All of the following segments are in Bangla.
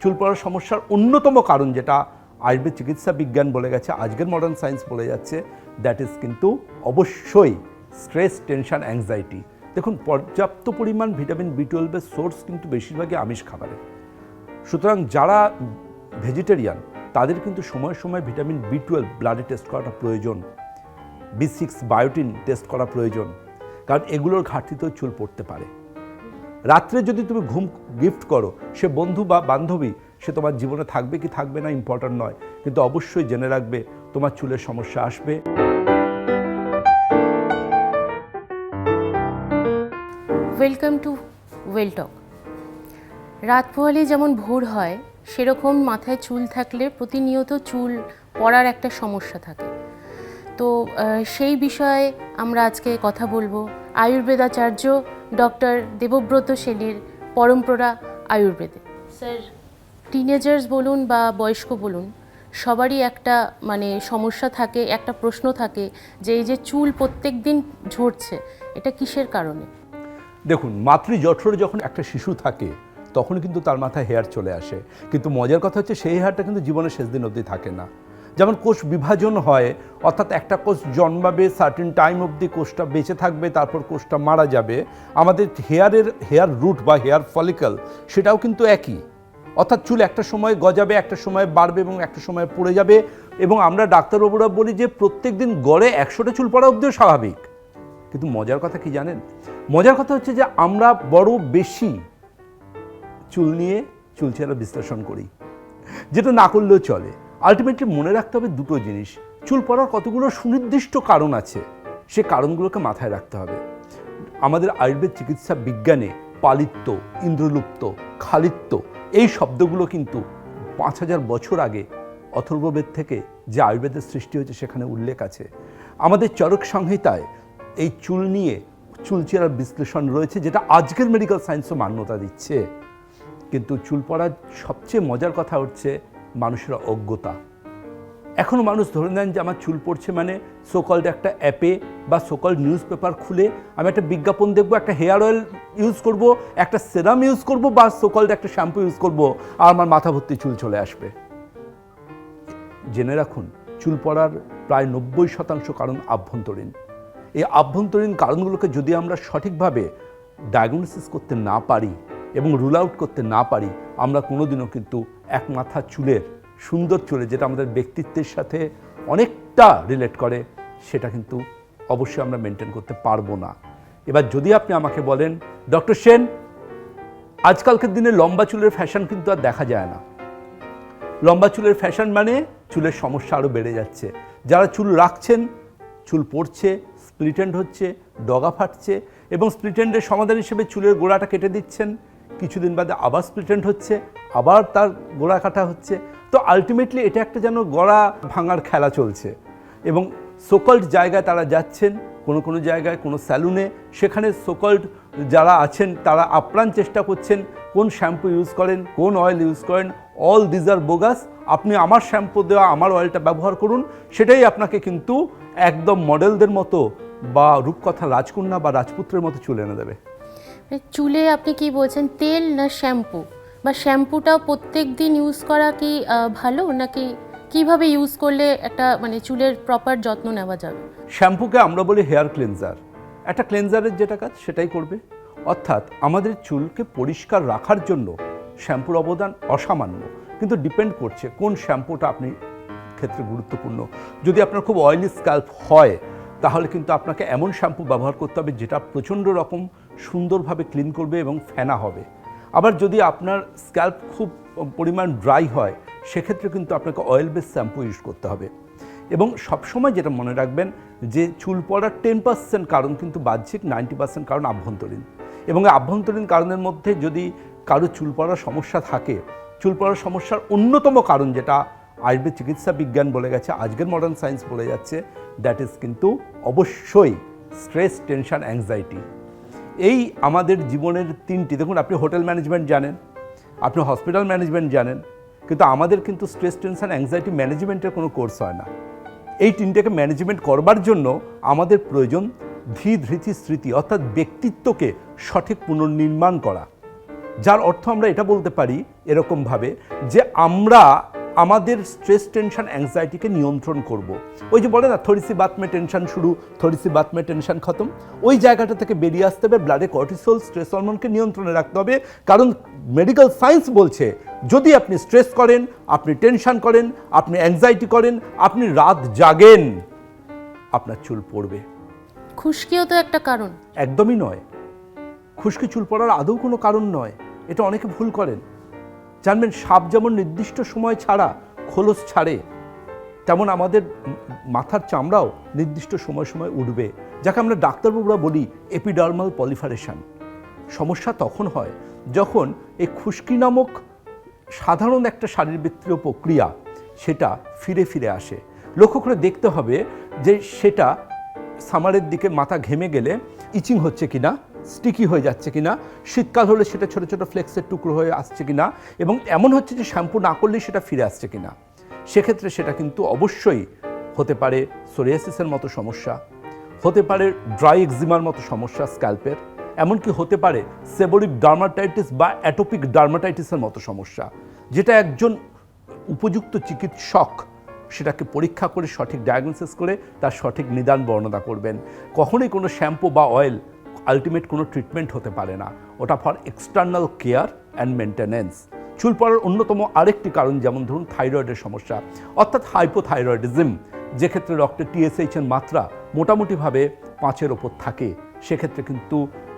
চুল পড়ার সমস্যার অন্যতম কারণ যেটা আয়ুর্বেদ চিকিৎসা বিজ্ঞান বলে গেছে, আজকের মডার্ন সায়েন্স বলে যাচ্ছে, দ্যাট ইজ কিন্তু অবশ্যই স্ট্রেস, টেনশন, অ্যাংজাইটি। দেখুন, পর্যাপ্ত পরিমাণ ভিটামিন B12-এর সোর্স কিন্তু বেশিরভাগই আমিষ খাবারে। সুতরাং যারা ভেজিটেরিয়ান তাদের কিন্তু সময় সময় ভিটামিন B12 ব্লাডে টেস্ট করাটা প্রয়োজন, B6 বায়োটিন টেস্ট করা প্রয়োজন, কারণ এগুলোর ঘাটতিতেও চুল পড়তে পারে। রাত্রে যদি তুমি ঘুম গিফট করো, সে বন্ধু বা বান্ধবী সে তোমার জীবনে থাকবে কি থাকবে না ইম্পর্ট্যান্ট নয়, কিন্তু অবশ্যই জেনে রাখবে তোমার চুলের সমস্যা আসবে। ওয়েলকাম টু ওয়েল টক। রাত পোহালে যেমন ভোর হয়, সেরকম মাথায় চুল থাকলে প্রতিনিয়ত চুল পড়ার একটা সমস্যা থাকে। তো সেই বিষয়ে আমরা আজকে কথা বলবো আয়ুর্বেদাচার্য ডক্টর দেবব্রত সেনের পরম্পরা আয়ুর্বেদে। স্যার, টিনেজার্স বলুন বা বয়স্ক বলুন, সবারই একটা সমস্যা থাকে, একটা প্রশ্ন থাকে যে এই যে চুল প্রত্যেক দিন ঝরছে, এটা কিসের কারণে? দেখুন, মাতৃজঠরে যখন একটা শিশু থাকে তখন কিন্তু তার মাথায় হেয়ার চলে আসে, কিন্তু মজার কথা হচ্ছে সেই হেয়ারটা কিন্তু জীবনের শেষ দিন অবধি থাকে না। যেমন কোষ বিভাজন হয়, অর্থাৎ একটা কোষ জন্মাবে, সার্টেন টাইম অবধি কোষটা বেঁচে থাকবে, তারপর কোষটা মারা যাবে। আমাদের হেয়ার রুট বা হেয়ার ফলিকল সেটাও কিন্তু একই, অর্থাৎ চুল একটা সময় গজাবে, একটা সময় বাড়বে এবং একটা সময় পড়ে যাবে। এবং আমরা ডাক্তারবাবুরা বলি যে প্রত্যেক দিন গড়ে 100টা চুল পড়া অবধিও স্বাভাবিক। কিন্তু মজার কথা কি জানেন? মজার কথা হচ্ছে যে আমরা বড় বেশি চুল নিয়ে চুলচেরা বিশ্লেষণ করি, যেটা না করলেও চলে। আলটিমেটলি মনে রাখতে হবে দুটো জিনিস, চুল পড়ার কতগুলো সুনির্দিষ্ট কারণ আছে, সে কারণগুলোকে মাথায় রাখতে হবে। আমাদের আয়ুর্বেদ চিকিৎসা বিজ্ঞানে পালিত্য, ইন্দ্রলুপ্ত, খালিত্য এই শব্দগুলো কিন্তু 5000 বছর আগে অথর্ববেদ থেকে যে আয়ুর্বেদের সৃষ্টি হয়েছে সেখানে উল্লেখ আছে। আমাদের চরক সংহিতায় এই চুল নিয়ে চুলচেরার বিশ্লেষণ রয়েছে, যেটা আজকের মেডিকেল সায়েন্সও মান্যতা দিচ্ছে। কিন্তু চুল পড়ার সবচেয়ে মজার কথা হচ্ছে মানুষের অজ্ঞতা। এখনও মানুষ ধরে নেন যে আমার চুল পড়ছে মানে সোকল্ড একটা অ্যাপে বা সোকল্ড নিউজ পেপার খুলে আমি একটা বিজ্ঞাপন দেখবো, একটা হেয়ার অয়েল ইউজ করব, একটা সেরাম ইউজ করব বা সোকল্ড একটা শ্যাম্পু ইউজ করব, আর আমার মাথা ভর্তি চুল চলে আসবে। জেনে রাখুন, চুল পড়ার প্রায় 90% কারণ আভ্যন্তরীণ। এই আভ্যন্তরীণ কারণগুলোকে যদি আমরা সঠিকভাবে ডায়াগনোসিস করতে না পারি এবং রুল আউট করতে না পারি, আমরা কোনোদিনও কিন্তু এক মাথা চুলের, সুন্দর চুলে, যেটা আমাদের ব্যক্তিত্বের সাথে অনেকটা রিলেট করে, সেটা কিন্তু অবশ্যই আমরা মেনটেন করতে পারবো না। এবার যদি আপনি আমাকে বলেন, ডক্টর সেন, আজকালকার দিনে লম্বা চুলের ফ্যাশন কিন্তু আর দেখা যায় না। লম্বা চুলের ফ্যাশন মানে চুলের সমস্যা আরও বেড়ে যাচ্ছে। যারা চুল রাখছেন, চুল পড়ছে, স্প্লিট এন্ড হচ্ছে, ডগা ফাটছে, এবং স্প্লিট এন্ডের সমাধান হিসেবে চুলের গোড়াটা কেটে দিচ্ছেন, কিছুদিন বাদে আবার স্প্লিট এন্ড হচ্ছে, আবার তার গোড়া কাটা হচ্ছে। তো আলটিমেটলি এটা একটা যেন গড়া ভাঙার খেলা চলছে। এবং সোকল্ড জায়গায় তারা যাচ্ছেন, কোনো জায়গায় কোনো স্যালুনে, সেখানে সোকল্ড যারা আছেন তারা আপ্রাণ চেষ্টা করছেন কোন শ্যাম্পু ইউজ করেন, কোন অয়েল ইউজ করেন, অল দিজ আর বোগাস। আপনি আমার শ্যাম্পু দেওয়া আমার অয়েলটা ব্যবহার করুন, সেটাই আপনাকে কিন্তু একদম মডেলদের মতো বা রূপকথা রাজকন্যা বা রাজপুত্রের মতো চুল এনে দেবে। চুলে আপনি কি বলছেন, তেল না শ্যাম্পু, বা শ্যাম্পুটাও প্রত্যেক দিন ইউজ করা কি ভালো, নাকি কিভাবে ইউজ করলে একটা চুলের প্রপার যত্ন নেওয়া যাবে? শ্যাম্পুকে আমরা বলি হেয়ার ক্লিনজার। একটা ক্লিনজারের যেটা কাজ সেটাই করবে। অর্থাৎ আমাদের চুলকে পরিষ্কার রাখার জন্য শ্যাম্পুর অবদান অসামান্য, কিন্তু ডিপেন্ড করছে কোন শ্যাম্পুটা আপনি ক্ষেত্রে গুরুত্বপূর্ণ। যদি আপনার খুব অয়েলি স্ক্যাল্প হয়, তাহলে কিন্তু আপনাকে এমন শ্যাম্পু ব্যবহার করতে হবে যেটা প্রচণ্ড রকম সুন্দরভাবে ক্লিন করবে এবং ফেনা হবে। আবার যদি আপনার স্ক্যাল্প খুব পরিমাণ ড্রাই হয়, সেক্ষেত্রে কিন্তু আপনাকে অয়েল বেস শ্যাম্পু ইউজ করতে হবে। এবং সবসময় যেটা মনে রাখবেন যে চুল পড়ার 10% কারণ কিন্তু বাহ্যিক, 90% কারণ আভ্যন্তরীণ। এবং আভ্যন্তরীণ কারণের মধ্যে যদি কারো চুল পড়ার সমস্যা থাকে, চুল পড়ার সমস্যার অন্যতম কারণ যেটা আয়ুর্বেদ চিকিৎসা বিজ্ঞান বলে গেছে, আজকের মডার্ন সায়েন্স বলে যাচ্ছে, দ্যাট ইজ কিন্তু অবশ্যই স্ট্রেস, টেনশন, অ্যাংজাইটি। এই আমাদের জীবনের তিনটি, দেখুন আপনি হোটেল ম্যানেজমেন্ট জানেন, আপনি হসপিটাল ম্যানেজমেন্ট জানেন, কিন্তু আমাদের কিন্তু স্ট্রেস, টেনশন, অ্যাংজাইটি ম্যানেজমেন্টের কোনো কোর্স হয় না। এই তিনটাকে ম্যানেজমেন্ট করবার জন্য আমাদের প্রয়োজন ধীর ধৃতি স্মৃতি, অর্থাৎ ব্যক্তিত্বকে সঠিক পুনর্নির্মাণ করা। যার অর্থ আমরা এটা বলতে পারি এরকমভাবে যে আমরা আমাদের স্ট্রেস টেনশন অ্যাংজাইটিকে নিয়ন্ত্রণ করব। ওই যে বলে না থোড়িসি বাত মে টেনশন শুরু থোড়িসি বাত মে টেনশন খতম, ওই জায়গাটা থেকে বেরিয়ে আসতে হবে। ব্লাডে কর্টিসল স্ট্রেস হরমোনকে নিয়ন্ত্রণে রাখতে হবে, কারণ মেডিকেল সায়েন্স বলছে যদি আপনি স্ট্রেস করেন, আপনি টেনশন করেন, আপনি অ্যাংজাইটি করেন, আপনি রাত জাগেন, আপনার চুল পড়বে। খুশকিও তো একটা কারণ। একদমই নয়, খুশকি চুল পড়ার আদৌ কোনো কারণ নয়, এটা অনেকে ভুল করেন। জানবেন সাপ যেমন নির্দিষ্ট সময় ছাড়া খোলস ছাড়ে, তেমন আমাদের মাথার চামড়াও নির্দিষ্ট সময় সময় উঠবে, যাকে আমরা ডাক্তারবাবুরা বলি এপিডার্মাল পলিফারেশন। সমস্যা তখন হয় যখন এই খুশকি নামক সাধারণ একটা শারীরবৃত্তীয় প্রক্রিয়া সেটা ফিরে ফিরে আসে। লক্ষ্য করে দেখতে হবে যে সেটা সামারের দিকে মাথা ঘেমে গেলে ইচিং হচ্ছে কিনা, স্টিকি হয়ে যাচ্ছে কিনা, শীতকাল হলে সেটা ছোটো ছোটো ফ্লেক্সের টুকরো হয়ে আসছে কিনা, এবং এমন হচ্ছে যে শ্যাম্পু না করলেই সেটা ফিরে আসছে কিনা। সেক্ষেত্রে সেটা কিন্তু অবশ্যই হতে পারে সোরিয়াসিসের মতো সমস্যা, হতে পারে ড্রাই এক্সিমার মতো সমস্যা স্ক্যাল্পের, এমনকি হতে পারে সেবোরিক ডার্মাটাইটিস বা অ্যাটোপিক ডার্মাটাইটিসের মতো সমস্যা, যেটা একজন উপযুক্ত চিকিৎসক সেটাকে পরীক্ষা করে সঠিক ডায়াগনোসিস করে তার সঠিক নিদান বর্ণনা করবেন। কখনোই কোনো শ্যাম্পু বা অয়েল আলটিমেট কোনো ট্রিটমেন্ট হতে পারে না, ওটা for external care and maintenance. চুল পড়ার অন্যতম আরেকটি কারণ যেমন ধরুন থাইরয়েডের সমস্যা, অর্থাৎ হাইপোথাইরয়েডিজম, যেক্ষেত্রে রক্তে TSH এর মাত্রা মোটামুটিভাবে 5-এর ওপর থাকে, সেক্ষেত্রে কিন্তু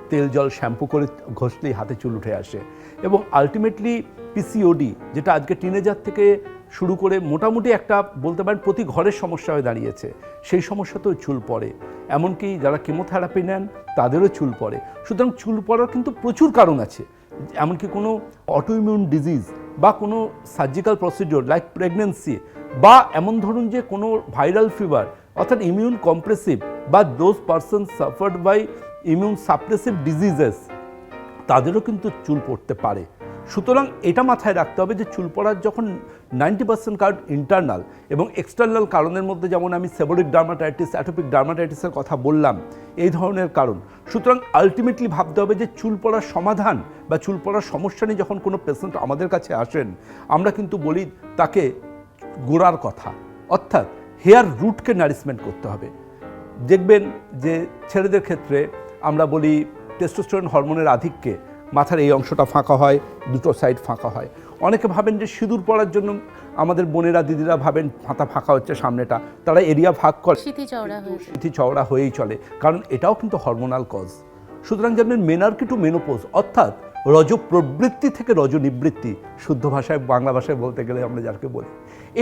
তেল জল শ্যাম্পু করে ঘষলেই হাতে চুল উঠে আসে। এবং আলটিমেটলি PCOD, যেটা আজকে টিনেজার থেকে শুরু করে মোটামুটি একটা বলতে পারেন প্রতি ঘরের সমস্যা হয়ে দাঁড়িয়েছে, সেই সমস্যাতেও চুল পড়ে। এমনকি যারা কেমোথেরাপি নেন তাদেরও চুল পড়ে। সুতরাং চুল পড়ার কিন্তু প্রচুর কারণ আছে, এমনকি কোনো অটোইমিউন ডিজিজ বা কোনো সার্জিক্যাল প্রসিডিওর লাইক প্রেগনেন্সি, বা এমন ধরুন যে কোনো ভাইরাল ফিভার, অর্থাৎ ইমিউন কম্প্রেসিভ বা those person suffered by immune suppressive diseases, তাদেরও কিন্তু চুল পড়তে পারে। সুতরাং এটা মাথায় রাখতে হবে যে চুল পড়ার যখন 90% কারণ ইন্টারনাল এবং এক্সটার্নাল কারণের মধ্যে, যেমন আমি সেবোরিক ডার্মাটাইটিস, অ্যাটোপিক ডার্মাটাইটিসের কথা বললাম, এই ধরনের কারণ। সুতরাং আলটিমেটলি ভাবতে হবে যে চুল পড়ার সমাধান বা চুল পড়ার সমস্যা নিয়ে যখন কোনো পেশেন্ট আমাদের কাছে আসেন, আমরা কিন্তু বলি তাকে গোড়ার কথা, অর্থাৎ হেয়ার রুটকে নারিশমেন্ট করতে হবে। দেখবেন যে ছেলেদের ক্ষেত্রে আমরা বলি টেস্টোস্টেরন হরমোনের আধিক্যে মাথার এই অংশটা ফাঁকা হয়, দুটো সাইড ফাঁকা হয়। অনেকে ভাবেন যে সিঁদুর পরার জন্য আমাদের বোনেরা দিদিরা ভাবেন মাথা ফাঁকা হচ্ছে সামনেটা, তারা এরিয়া ভাগ করে সিঁথি চওড়া হয়েই চলে, কারণ এটাও কিন্তু হরমোনাল কজ। সুতরাং যেমন মেনার্কি টু মেনোপোজ, অর্থাৎ রজ প্রবৃত্তি থেকে রজনিবৃত্তি, শুদ্ধ ভাষায় বাংলা ভাষায় বলতে গেলে আমরা যাকে বলি,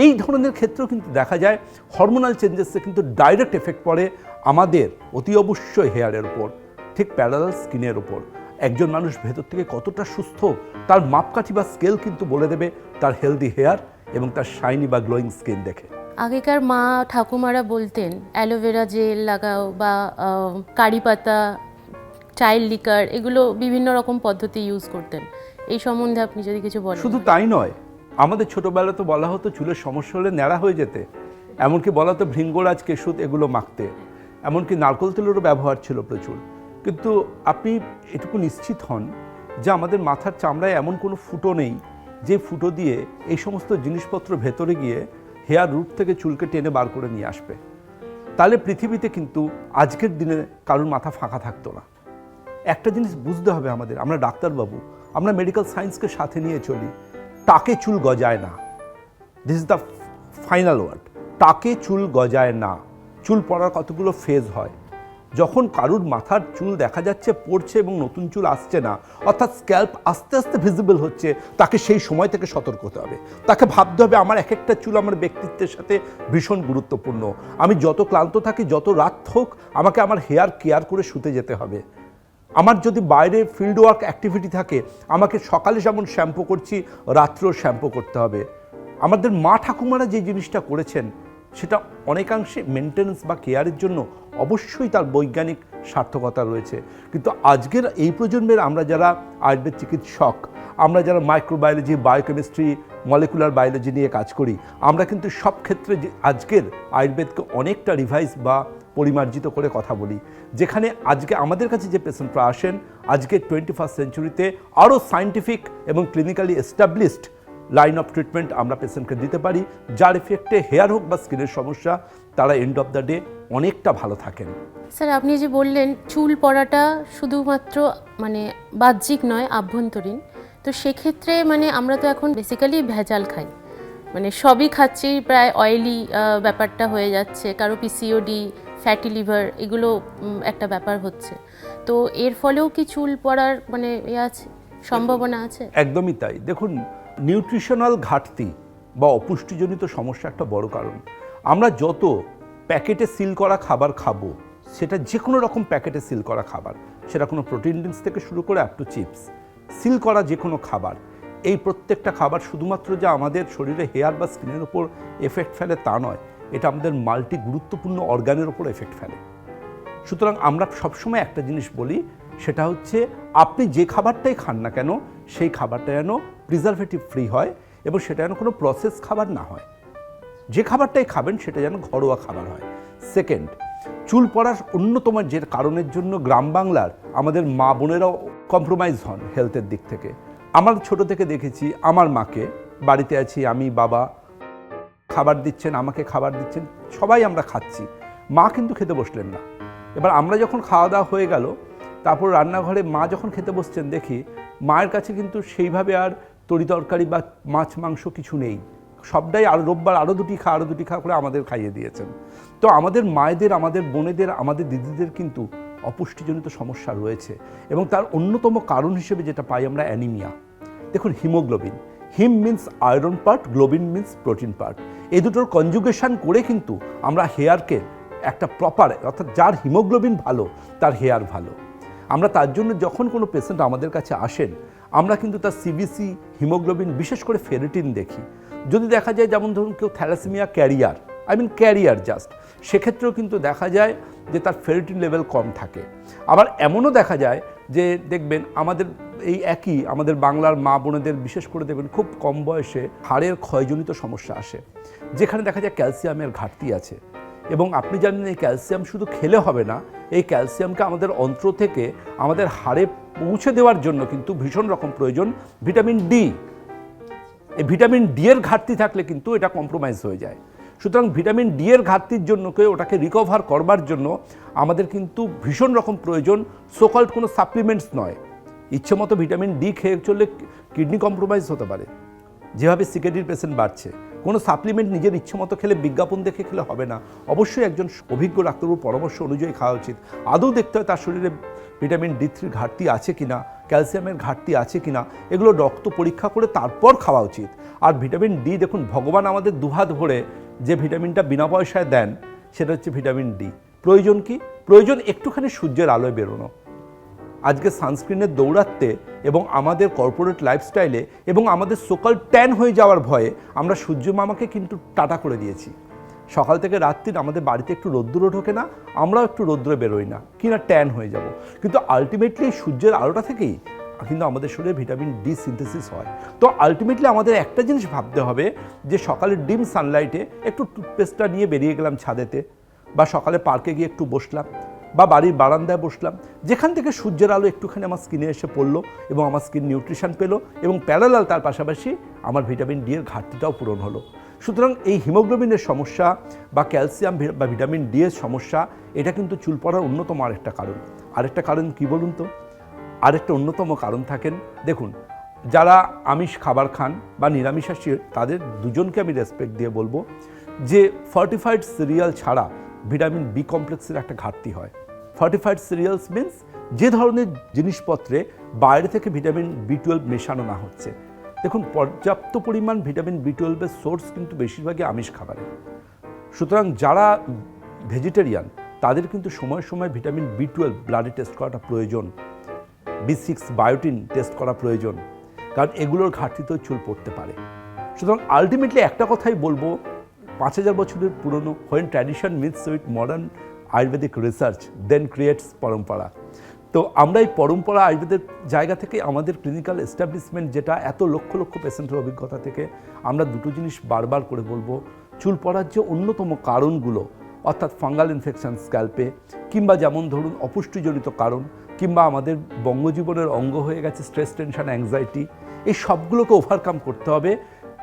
এই ধরনের ক্ষেত্রেও কিন্তু দেখা যায় হরমোনাল চেঞ্জেসে কিন্তু ডাইরেক্ট এফেক্ট পড়ে আমাদের অতি অবশ্যই হেয়ারের উপর, ঠিক প্যারালাল স্কিনের উপর। একজন মানুষ ভেতর থেকে কতটা সুস্থ তার মাপকাঠি বা স্কেল কিন্তু বলে দেবে তার হেলদি হেয়ার এবং তার শাইনি বা গ্লোয়িং স্কিন দেখে। আগেকার মা ঠাকুমারা বলতেন অ্যালোভেরা জেল লাগাও বা কারি পাতা, চাইল্ড লিকার, এগুলো বিভিন্ন রকম পদ্ধতি ইউজ করতেন। এই সম্বন্ধে আপনি যদি কিছু বলেন। শুধু তাই নয়, আমাদের ছোটোবেলা তো বলা হতো চুলের সমস্যা হলে ন্যাড়া হয়ে যেতে, এমনকি বলা হতো ভৃঙ্গরাজ, কেশুত এগুলো মাখতে, এমনকি নারকেল তেলেরও ব্যবহার ছিল প্রচুর। কিন্তু আপনি এটুকু নিশ্চিত হন যে আমাদের মাথার চামড়ায় এমন কোনো ফুটো নেই যে ফুটো দিয়ে এই সমস্ত জিনিসপত্র ভেতরে গিয়ে হেয়ার রুট থেকে চুলকে টেনে বার করে নিয়ে আসবে। তাহলে পৃথিবীতে কিন্তু আজকের দিনে কারোর মাথা ফাঁকা থাকতো না। একটা জিনিস বুঝতে হবে আমাদের, আমরা ডাক্তারবাবু, আমরা মেডিকেল সায়েন্সকে সাথে নিয়ে চলি। টাকে চুল গজায় না, this is the final word. টাকে চুল গজায় না। চুল পড়ার কতগুলো ফেজ হয়। যখন কারুর মাথার চুল দেখা যাচ্ছে পড়ছে এবং নতুন চুল আসছে না, অর্থাৎ স্ক্যাল্প আস্তে আস্তে ভিজিবল হচ্ছে, তাকে সেই সময় থেকে সতর্ক হতে হবে। তাকে ভাবতে হবে আমার এক একটা চুল আমার ব্যক্তিত্বের সাথে ভীষণ গুরুত্বপূর্ণ। আমি যত ক্লান্ত থাকি, যত রাত হোক, আমাকে আমার হেয়ার কেয়ার করে শুতে যেতে হবে। আমার যদি বাইরে ফিল্ড ওয়ার্ক অ্যাক্টিভিটি থাকে, আমাকে সকালে যেমন শ্যাম্পু করছি, রাত্রেও শ্যাম্পু করতে হবে। আমাদের মা ঠাকুমারা যে জিনিসটা করেছেন সেটা অনেকাংশে মেনটেন্যান্স বা কেয়ারের জন্য অবশ্যই তার বৈজ্ঞানিক সার্থকতা রয়েছে। কিন্তু আজকের এই প্রজন্মের আমরা যারা আয়ুর্বেদ চিকিৎসক, আমরা যারা মাইক্রোবায়োলজি, বায়োকেমিস্ট্রি, মলিকুলার বায়োলজি নিয়ে কাজ করি, আমরা কিন্তু সব ক্ষেত্রে যে আজকের আয়ুর্বেদকে অনেকটা রিভাইজ বা পরিমার্জিত করে কথা বলি, যেখানে আজকে আমাদের কাছে যে পেশেন্টরা আসেন আজকে 21st সেঞ্চুরিতে আরও সায়েন্টিফিক এবং clinically established line of treatment আমরা পেশেন্টকে দিতে পারি, যার এফেক্টে হেয়ার হোক বা স্কিনের সমস্যা তারা এন্ড অফ দ্য ডে অনেকটা ভালো থাকেন। স্যার, আপনি যে বললেন চুল পড়াটা শুধুমাত্র মানে বাহ্যিক নয়, আভ্যন্তরীণ, তো সেক্ষেত্রে মানে আমরা তো এখন বেসিক্যালি ভেজাল খাই, মানে সবই খাচ্ছি, প্রায় অয়েলি ব্যাপারটা হয়ে যাচ্ছে, কারো পিসিওডি, ফ্যাটি লিভার, এগুলো একটা ব্যাপার হচ্ছে। তো এর ফলেও কি চুল পড়ার মানে আছে, সম্ভাবনা আছে? একদমই তাই। দেখুন, নিউট্রিশনাল ঘাটতি বা অপুষ্টিজনিত সমস্যা একটা বড় কারণ। আমরা যত প্যাকেটে সিল করা খাবার খাবো, সেটা যে কোনো রকম প্যাকেটে সিল করা খাবার, সেটা কোনো প্রোটিন ড্রিঙ্কস থেকে শুরু করে আপ টু চিপস, সিল করা যে কোনো খাবার, এই প্রত্যেকটা খাবার শুধুমাত্র যে আমাদের শরীরে হেয়ার বা স্কিনের উপর এফেক্ট ফেলে তা নয়, এটা আমাদের মাল্টি গুরুত্বপূর্ণ অর্গানের উপর এফেক্ট ফেলে। সুতরাং আমরা সবসময় একটা জিনিস বলি, সেটা হচ্ছে আপনি যে খাবারটাই খান না কেন সেই খাবারটা যেন প্রিজারভেটিভ ফ্রি হয় এবং সেটা যেন কোনো প্রসেস খাবার না হয়। যে খাবারটাই খাবেন সেটা যেন ঘরোয়া খাবার হয়। সেকেন্ড, চুল পড়ার অন্যতম যে কারণের জন্য গ্রাম বাংলার আমাদের মা বোনেরাও কম্প্রোমাইজ হন হেলথের দিক থেকে। আমার ছোট থেকে দেখেছি আমার মাকে, বাড়িতে আছি আমি, বাবা খাবার দিচ্ছেন, আমাকে খাবার দিচ্ছেন, সবাই আমরা খাচ্ছি, মা কিন্তু খেতে বসলেন না। এবার আমরা যখন খাওয়া দাওয়া হয়ে গেল, তারপর রান্নাঘরে মা যখন খেতে বসছেন, দেখি মায়ের কাছে কিন্তু সেইভাবে আর তরি তরকারি বা মাছ মাংস কিছু নেই, সবটাই আর রোববার আরও দুটি খা করে আমাদের খাইয়ে দিয়েছেন। তো আমাদের মায়েদের, আমাদের বোনেদের, আমাদের দিদিদের কিন্তু অপুষ্টিজনিত সমস্যা রয়েছে এবং তার অন্যতম কারণ হিসেবে যেটা পাই আমরা অ্যানিমিয়া। দেখুন, haemoglobin, haem means iron part, globin means protein part, এই দুটোর কনজুগেশন করে কিন্তু আমরা হেয়ারকে একটা প্রপার, অর্থাৎ যার হিমোগ্লোবিন ভালো তার হেয়ার ভালো। আমরা তার জন্য যখন কোনো পেশেন্ট আমাদের কাছে আসেন, আমরা কিন্তু তার সিবিসি, হিমোগ্লোবিন, বিশেষ করে ফেরিটিন দেখি। যদি দেখা যায় যেমন ধরুন কেউ থ্যালাসেমিয়া ক্যারিয়ার জাস্ট, সেক্ষেত্রেও কিন্তু দেখা যায় যে তার ফেরিটিন লেভেল কম থাকে। আবার এমনও দেখা যায় যে দেখবেন আমাদের এই একই আমাদের বাংলার মা বোনেদের বিশেষ করে দেখবেন খুব কম বয়সে হাড়ের ক্ষয়জনিত সমস্যা আসে, যেখানে দেখা যায় ক্যালসিয়ামের ঘাটতি আছে। এবং আপনি জানেন এই ক্যালসিয়াম শুধু খেলে হবে না, এই ক্যালসিয়ামকে আমাদের অন্ত্র থেকে আমাদের হাড়ে পৌঁছে দেওয়ার জন্য কিন্তু ভীষণ রকম প্রয়োজন ভিটামিন ডি। এই ভিটামিন ডি এর ঘাটতি থাকলে কিন্তু এটা কম্প্রোমাইজ হয়ে যায়। সুতরাং ভিটামিন ডি এর ঘাটতির জন্য ওটাকে রিকভার করবার জন্য আমাদের কিন্তু ভীষণ রকম প্রয়োজন, সোকল্ড কোনো সাপ্লিমেন্টস নয়। ইচ্ছে মতো ভিটামিন ডি খেয়ে চললে কিডনি কম্প্রোমাইজ হতে পারে, যেভাবে সিকেডির পেশেন্ট বাড়ছে। কোনো সাপ্লিমেন্ট নিজের ইচ্ছে মতো খেলে, বিজ্ঞাপন দেখে খেলে হবে না, অবশ্যই একজন অভিজ্ঞ ডাক্তারবাবুর পরামর্শ অনুযায়ী খাওয়া উচিত। আদৌ দেখতে হয় তার শরীরে ভিটামিন ডি3 ঘাটতি আছে কিনা, ক্যালসিয়ামের ঘাটতি আছে কিনা, এগুলো রক্ত পরীক্ষা করে তারপর খাওয়া উচিত। আর ভিটামিন ডি, দেখুন ভগবান আমাদের দুহাত ভরে যে ভিটামিনটা বিনা পয়সায় দেন সেটা হচ্ছে ভিটামিন ডি। প্রয়োজন কি? প্রয়োজন একটুখানি সূর্যের আলোয় বেরোনো। আজকে সানস্ক্রিনের দৌরাত্মে এবং আমাদের কর্পোরেট লাইফস্টাইলে এবং আমাদের সোকাল ট্যান হয়ে যাওয়ার ভয়ে আমরা সূর্য মামাকে কিন্তু টাটা করে দিয়েছি। সকাল থেকে রাত্রির আমাদের বাড়িতে একটু রোদ্দুরও ঢোকে না, আমরাও একটু রোদ্দুরে বেরোই না, কিনা ট্যান হয়ে যাব। কিন্তু আলটিমেটলি সূর্যের আলোটা থেকেই কিন্তু আমাদের শরীরে ভিটামিন ডি সিনথেসিস হয়। তো আলটিমেটলি আমাদের একটা জিনিস ভাবতে হবে যে সকালের ডিম সানলাইটে একটু টুথপেস্টটা নিয়ে বেরিয়ে গেলাম ছাদেতে, বা সকালে পার্কে গিয়ে একটু বসলাম, বা বাড়ির বারান্দায় বসলাম, যেখান থেকে সূর্যের আলো একটুখানি আমার স্কিনে এসে পড়লো এবং আমার স্কিন নিউট্রিশন পেলো এবং প্যারালাল তার পাশাপাশি আমার ভিটামিন ডি এর ঘাটতিটাও পূরণ হলো। সুতরাং এই হিমোগ্লোবিনের সমস্যা বা ক্যালসিয়াম বা ভিটামিন ডি এর সমস্যা, এটা কিন্তু চুল পড়ার অন্যতম আরেকটা কারণ। আরেকটা কারণ কি বলুন তো? আরেকটা অন্যতম কারণ থাকেন, দেখুন যারা আমিষ খাবার খান বা নিরামিষাশী, তাদের দুজনকে আমি রেসপেক্ট দিয়ে বলবো যে ফর্টিফাইড সিরিয়াল ছাড়া ভিটামিন বি কমপ্লেক্সের একটা ঘাটতি হয়। ফর্টিফাইড সিরিয়ালস মিন্স যে ধরনের জিনিসপত্রে বাইরে থেকে ভিটামিন বি12 মেশানো না হচ্ছে। দেখুন পর্যাপ্ত পরিমাণ ভিটামিন বি12-এর সোর্স কিন্তু বেশিরভাগই আমিষ খাবারে। সুতরাং যারা ভেজিটেরিয়ান তাদের কিন্তু সময় সময় ভিটামিন বি12 ব্লাডে টেস্ট করাটা প্রয়োজন, বি6 বায়োটিন টেস্ট করা প্রয়োজন, কারণ এগুলোর ঘাটতিতেও চুল পড়তে পারে। সুতরাং আলটিমেটলি একটা কথাই বলবো, 5000 বছরের পুরনো, when tradition meets with modern Ayurvedic research then creates পরম্পরা। তো আমরা এই পরম্পরা আয়ুর্বেদের জায়গা থেকে আমাদের ক্লিনিক্যাল এস্টাবলিশমেন্ট, যেটা এত লক্ষ লক্ষ পেশেন্টের অভিজ্ঞতা থেকে আমরা দুটো জিনিস বারবার করে বলবো, চুল পড়ার যে অন্যতম কারণগুলো অর্থাৎ ফাঙ্গাল ইনফেকশন স্ক্যাল্পে, কিংবা যেমন ধরুন অপুষ্টিজনিত কারণ, কিংবা আমাদের বঙ্গজীবনের অঙ্গ হয়ে গেছে স্ট্রেস, টেনশন, অ্যাংজাইটি, এই সবগুলোকে ওভারকাম করতে হবে।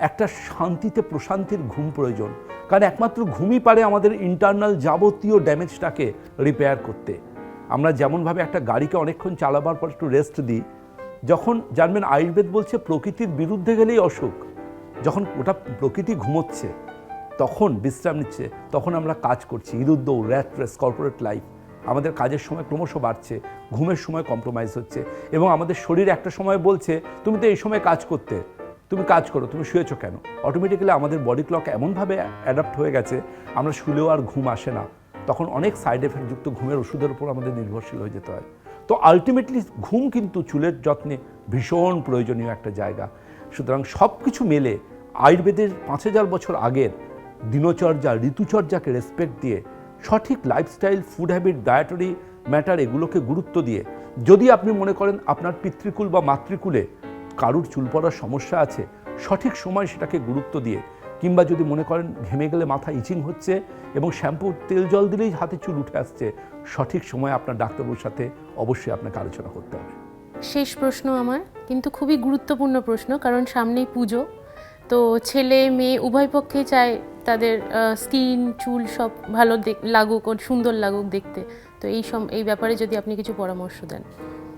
একটা শান্তিতে প্রশান্তির ঘুম প্রয়োজন, কারণ একমাত্র ঘুমই পারে আমাদের ইন্টারনাল যাবতীয় ড্যামেজটাকে রিপেয়ার করতে। আমরা যেমনভাবে একটা গাড়িকে অনেকক্ষণ চালাবার পর একটু রেস্ট দিই, যখন জানবেন আয়ুর্বেদ বলছে প্রকৃতির বিরুদ্ধে গেলেই অসুখ। যখন ওটা প্রকৃতি ঘুমোচ্ছে, তখন বিশ্রাম নিচ্ছে, তখন আমরা কাজ করছি, ইঁদুর দৌড়, র্যাট রেস, কর্পোরেট লাইফ, আমাদের কাজের সময় ক্রমশ বাড়ছে, ঘুমের সময় কম্প্রোমাইজ হচ্ছে, এবং আমাদের শরীর একটা সময় বলছে তুমি তো এই সময় কাজ করতে, তুমি কাজ করো, তুমি শুয়েছো কেন? অটোমেটিক্যালি আমাদের বডি ক্লক এমনভাবে অ্যাডাপ্ট হয়ে গেছে, আমরা শুলেও আর ঘুম আসে না। তখন অনেক সাইড এফেক্টযুক্ত ঘুমের ওষুধের উপর আমাদের নির্ভরশীল হয়ে যেতে হয়। তো আলটিমেটলি ঘুম কিন্তু চুলের যত্নে ভীষণ প্রয়োজনীয় একটা জায়গা। সুতরাং সব কিছু মেলে আয়ুর্বেদের 5000 বছর আগের দিনচর্যা, ঋতুচর্যাকে রেসপেক্ট দিয়ে, সঠিক lifestyle, food habit, dietary matter, এগুলোকে গুরুত্ব দিয়ে, যদি আপনি মনে করেন আপনার পিতৃকুল বা মাতৃকুলে কারুর চুল পড়ার সমস্যা আছে, সঠিক সময় সেটাকে গুরুত্ব দিয়ে, কিংবা যদি মনে করেন ঘেমে গেলে মাথা ইচিং হচ্ছে এবং শ্যাম্পু তেল জল দিলেই হাতে চুল উঠে আসছে, সঠিক সময় আপনার ডাক্তারবাবুর সাথে অবশ্যই আপনাকে আলোচনা করতে হবে। শেষ প্রশ্ন আমার, কিন্তু খুবই গুরুত্বপূর্ণ প্রশ্ন, কারণ সামনেই পুজো। তো ছেলে মেয়ে উভয় পক্ষেই চায় তাদের স্কিন, চুল সব ভালো লাগুক, সুন্দর লাগুক দেখতে। তো এই ব্যাপারে যদি আপনি কিছু পরামর্শ দেন।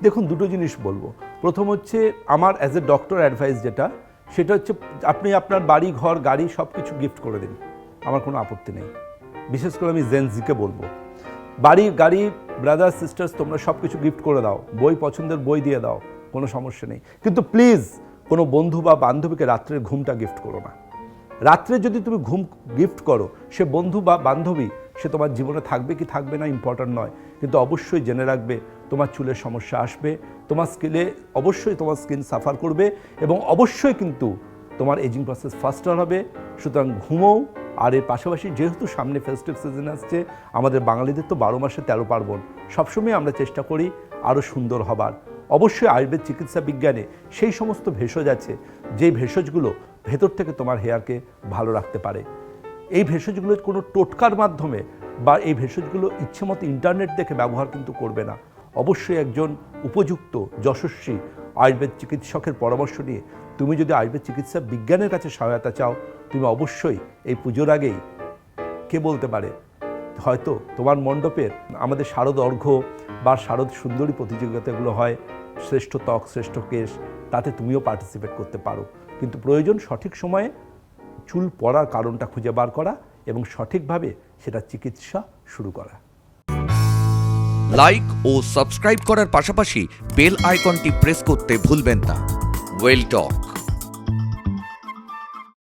দেখুন, দুটো জিনিস বলবো। প্রথম হচ্ছে আমার অ্যাজ এ ডক্টর অ্যাডভাইস যেটা, সেটা হচ্ছে আপনি আপনার বাড়ি, ঘর, গাড়ি সব কিছু গিফট করে দিন, আমার কোনো আপত্তি নেই। বিশেষ করে আমি জেনজিকে বলবো, বাড়ি, গাড়ি, ব্রাদার, সিস্টার্স, তোমরা সব কিছু গিফট করে দাও, বই, পছন্দের বই দিয়ে দাও, কোনো সমস্যা নেই। কিন্তু প্লিজ কোনো বন্ধু বা বান্ধবীকে রাত্রের ঘুমটা গিফট করো না। রাত্রে যদি তুমি ঘুম গিফট করো, সে বন্ধু বা বান্ধবী সে তোমার জীবনে থাকবে কি থাকবে না ইম্পর্ট্যান্ট নয়, কিন্তু অবশ্যই জেনে রাখবে তোমার চুলের সমস্যা আসবে, তোমার অবশ্যই তোমার স্কিন সাফার করবে, এবং অবশ্যই কিন্তু তোমার এজিং প্রসেস ফাস্টার হবে। সুতরাং ঘুমোও। আর এর পাশাপাশি যেহেতু সামনে ফেস্টিভ সিজন আসছে, আমাদের বাঙালিদের তো 12 মাসে 13 পার্বণ, সবসময় আমরা চেষ্টা করি আরও সুন্দর হবার। অবশ্যই আয়ুর্বেদ চিকিৎসা বিজ্ঞানে সেই সমস্ত ভেষজ আছে, যেই ভেষজগুলো ভেতর থেকে তোমার হেয়ারকে ভালো রাখতে পারে। এই ভেষজগুলো কোনো টোটকার মাধ্যমে বা এই ভেষজগুলো ইচ্ছে মতো ইন্টারনেট দেখে ব্যবহার কিন্তু করবে না। অবশ্যই একজন উপযুক্ত যশস্বী আয়ুর্বেদ চিকিৎসকের পরামর্শ নিয়ে তুমি যদি আয়ুর্বেদ চিকিৎসা বিজ্ঞানের কাছে সহায়তা চাও, তুমি অবশ্যই এই পুজোর আগেই, কে বলতে পারে, হয়তো তোমার মণ্ডপের আমাদের শারদ অর্ঘ্য বা শারদ সুন্দরী প্রতিযোগিতাগুলো হয়, শ্রেষ্ঠ ত্বক, শ্রেষ্ঠ কেশ, তাতে তুমিও পার্টিসিপেট করতে পারো। কিন্তু প্রয়োজন সঠিক সময়ে চুল পড়ার কারণটা খুঁজে বার করা এবং সঠিকভাবে সেটা চিকিৎসা শুরু করা। লাইক ও সাবস্ক্রাইব করার পাশাপাশি বেল আইকনটি প্রেস করতে ভুলবেন না। ওয়েল টক।